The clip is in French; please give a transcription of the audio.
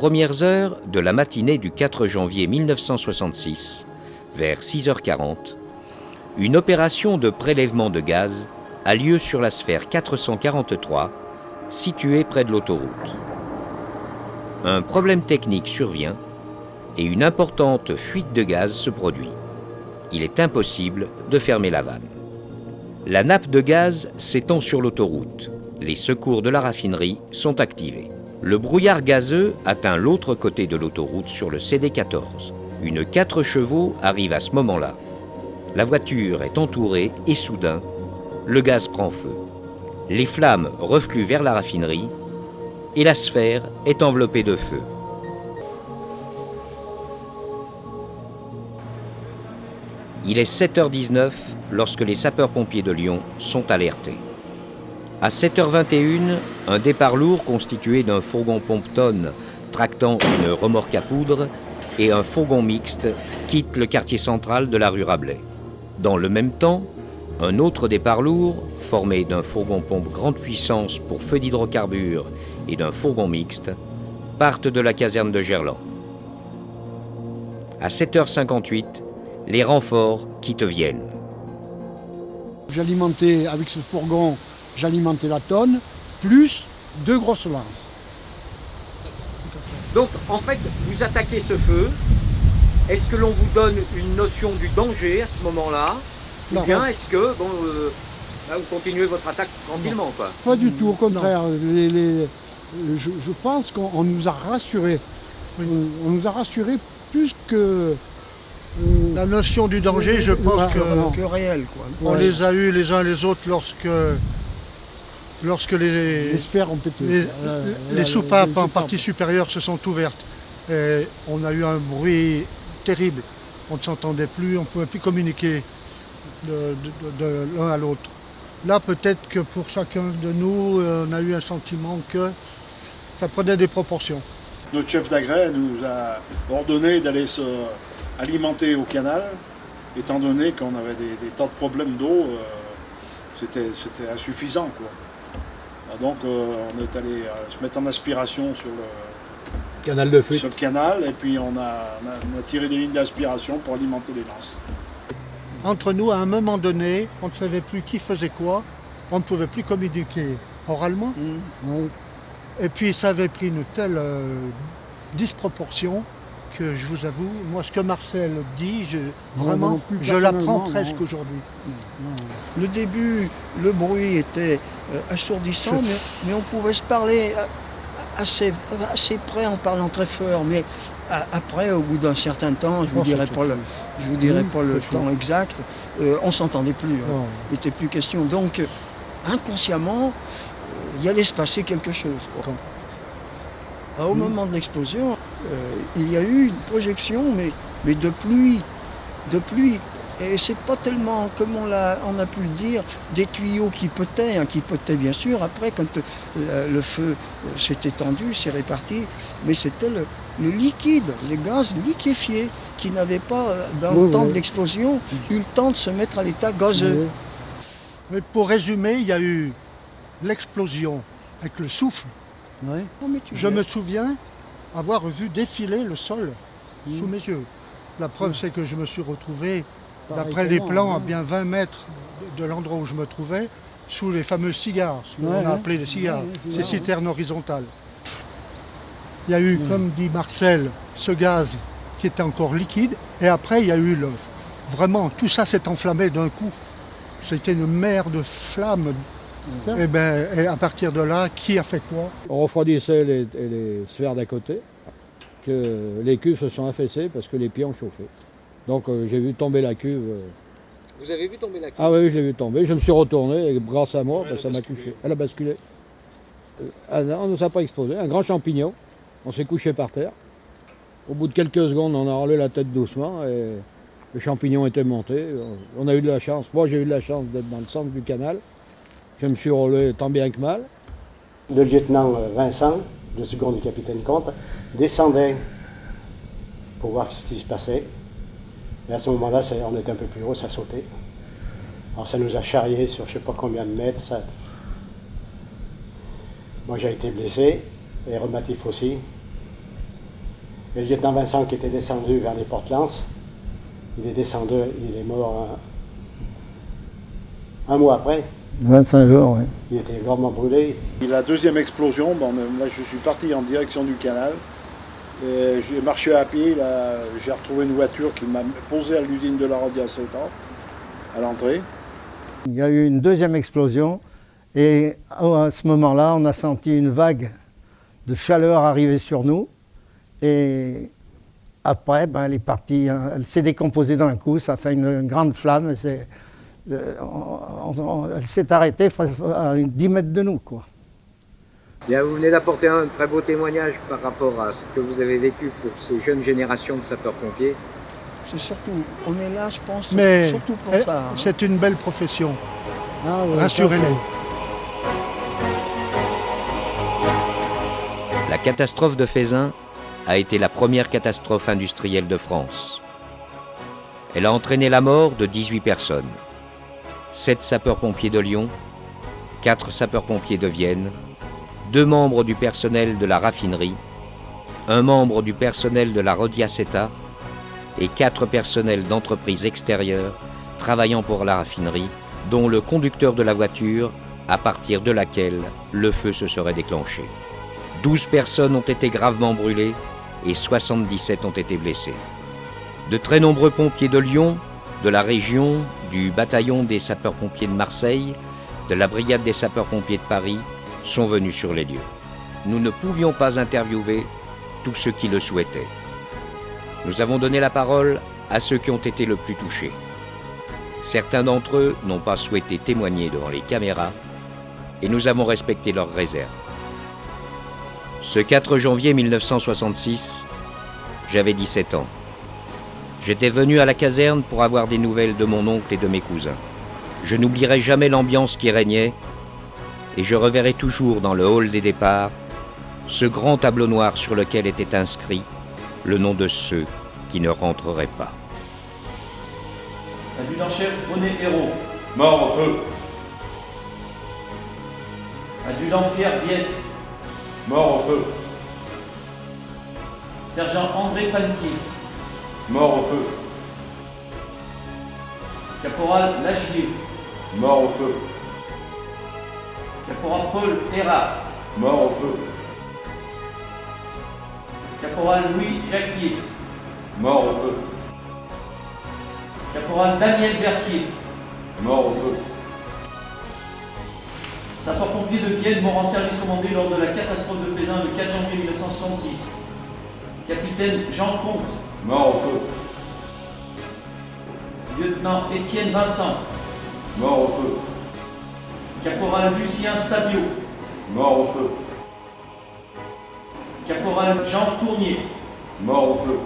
premières heures de la matinée du 4 janvier 1966, vers 6h40, une opération de prélèvement de gaz a lieu sur la sphère 443, située près de l'autoroute. Un problème technique survient et une importante fuite de gaz se produit. Il est impossible de fermer la vanne. La nappe de gaz s'étend sur l'autoroute. Les secours de la raffinerie sont activés. Le brouillard gazeux atteint l'autre côté de l'autoroute sur le CD14. Une 4 chevaux arrive à ce moment-là. La voiture est entourée et soudain, le gaz prend feu. Les flammes refluent vers la raffinerie et la sphère est enveloppée de feu. Il est 7h19 lorsque les sapeurs-pompiers de Lyon sont alertés. À 7h21, un départ lourd constitué d'un fourgon pompe-tonne tractant une remorque à poudre et un fourgon mixte quitte le quartier central de la rue Rabelais. Dans le même temps, un autre départ lourd, formé d'un fourgon pompe grande puissance pour feu d'hydrocarbures et d'un fourgon mixte, partent de la caserne de Gerland. À 7h58, les renforts quittent Vienne. J'alimentais avec ce fourgon, j'alimentais la tonne, plus 2 grosses lances. Donc en fait, vous attaquez ce feu. Est-ce que l'on vous donne une notion du danger à ce moment-là? Ou bien est-ce que là, vous continuez votre attaque tranquillement, quoi? Pas du tout, au contraire. Je pense qu'on nous a rassurés. On nous a rassurés plus que... La notion du danger, je pense que réel, quoi. On les a eus les uns les autres lorsque les sphères ont pété. Les soupapes en partie supérieure se sont ouvertes. Et on a eu un bruit terrible. On ne s'entendait plus, on ne pouvait plus communiquer de l'un à l'autre. Là, peut-être que pour chacun de nous, on a eu un sentiment que ça prenait des proportions. Notre chef d'agrès nous a ordonné d'aller se alimenter au canal, étant donné qu'on avait des tas de problèmes d'eau, c'était insuffisant, quoi. Donc on est allé se mettre en aspiration sur le canal de fuite. Sur le canal, et puis on a tiré des lignes d'aspiration pour alimenter les lances. Entre nous, à un moment donné, on ne savait plus qui faisait quoi, on ne pouvait plus communiquer oralement. Et puis ça avait pris une telle disproportion que je vous avoue, moi ce que Marcel dit, je l'apprends presque aujourd'hui. Le début, le bruit était assourdissant, mais on pouvait se parler assez près en parlant très fort. Mais après, au bout d'un certain temps, je vous dirai pas le temps exact, on s'entendait plus. Il n'était plus question. Donc, inconsciemment, il allait se passer quelque chose. Au moment de l'explosion, il y a eu une projection, mais de pluie. Et c'est pas tellement, comme on a pu le dire, des tuyaux qui potaient bien sûr. Après, quand le feu s'est étendu, s'est réparti, mais c'était le liquide, les gaz liquéfiés, qui n'avaient pas, dans le temps de l'explosion, eu le temps de se mettre à l'état gazeux. Mais pour résumer, il y a eu l'explosion avec le souffle. Je me souviens avoir vu défiler le sol sous mes yeux. La preuve, c'est que je me suis retrouvé, d'après les plans, à bien 20 mètres de l'endroit où je me trouvais, sous les fameux cigares, ce qu'on a appelé des cigares, ces citernes horizontales. Il y a eu, comme dit Marcel, ce gaz qui était encore liquide, et après il y a eu vraiment, tout ça s'est enflammé d'un coup. C'était une mer de flammes. Et à partir de là, qui a fait quoi? On refroidissait les sphères d'à côté, que les cuves se sont affaissées parce que les pieds ont chauffé. Donc j'ai vu tomber la cuve. Vous avez vu tomber la cuve? Ah oui, je l'ai vu tomber. Je me suis retourné et grâce à moi, ça m'a touché. Elle a basculé. On ne nous a pas explosé. Un grand champignon. On s'est couché par terre. Au bout de quelques secondes, on a relevé la tête doucement et le champignon était monté. On a eu de la chance. Moi, j'ai eu de la chance d'être dans le centre du canal. Je me suis relevé tant bien que mal. Le lieutenant Vincent, le second du capitaine Comte, descendait pour voir ce qui se passait. Et à ce moment-là, on était un peu plus haut, ça sautait. Alors ça nous a charriés sur je ne sais pas combien de mètres. Moi j'ai été blessé, et rhumatif aussi. Et le lieutenant Vincent qui était descendu vers les Portes-Lances, il est descendu, il est mort un mois après. 25 jours, oui. Il était gravement brûlé. Et la deuxième explosion, bon, là je suis parti en direction du canal. J'ai marché à pied, là, j'ai retrouvé une voiture qui m'a posé à l'usine de la Rodiaceta, à l'entrée. Il y a eu une deuxième explosion et à ce moment-là, on a senti une vague de chaleur arriver sur nous. Et après, ben, elle est partie, elle s'est décomposée d'un coup, ça fait une grande flamme. Elle s'est arrêtée à 10 mètres de nous, quoi. Bien, vous venez d'apporter un très beau témoignage par rapport à ce que vous avez vécu pour ces jeunes générations de sapeurs-pompiers. C'est surtout, on est là, je pense, Mais surtout pour ça. Hein. c'est une belle profession, Ah, ouais, rassurez-les. La catastrophe de Feyzin a été la première catastrophe industrielle de France. Elle a entraîné la mort de 18 personnes. 7 sapeurs-pompiers de Lyon, 4 sapeurs-pompiers de Vienne, 2 membres du personnel de la raffinerie, 1 membre du personnel de la Rodiaceta et 4 personnels d'entreprises extérieures travaillant pour la raffinerie, dont le conducteur de la voiture, à partir de laquelle le feu se serait déclenché. 12 personnes ont été gravement brûlées et 77 ont été blessées. De très nombreux pompiers de Lyon, de la région, du bataillon des sapeurs-pompiers de Marseille, de la brigade des sapeurs-pompiers de Paris, sont venus sur les lieux. Nous ne pouvions pas interviewer tous ceux qui le souhaitaient. Nous avons donné la parole à ceux qui ont été le plus touchés. Certains d'entre eux n'ont pas souhaité témoigner devant les caméras et nous avons respecté leurs réserves. Ce 4 janvier 1966, j'avais 17 ans. J'étais venu à la caserne pour avoir des nouvelles de mon oncle et de mes cousins. Je n'oublierai jamais l'ambiance qui régnait et je reverrai toujours dans le hall des départs ce grand tableau noir sur lequel était inscrit le nom de ceux qui ne rentreraient pas. Adjudant-chef René Hérault, mort au feu. Adjudant Pierre Biès, mort au feu. Sergent André Panetier, mort au feu. Caporal Lagier, mort au feu. Caporal Paul Hérard, mort au feu. Caporal Louis Jacquier, mort au feu. Caporal Daniel Berthier, mort au feu. Sapeurs-pompiers de Vienne, mort en service commandé lors de la catastrophe de Feyzin le 4 janvier 1966. Capitaine Jean Comte, mort au feu. Lieutenant Étienne Vincent, mort au feu. Caporal Lucien Stabio, mort au feu. Caporal Jean Tournier, mort au feu.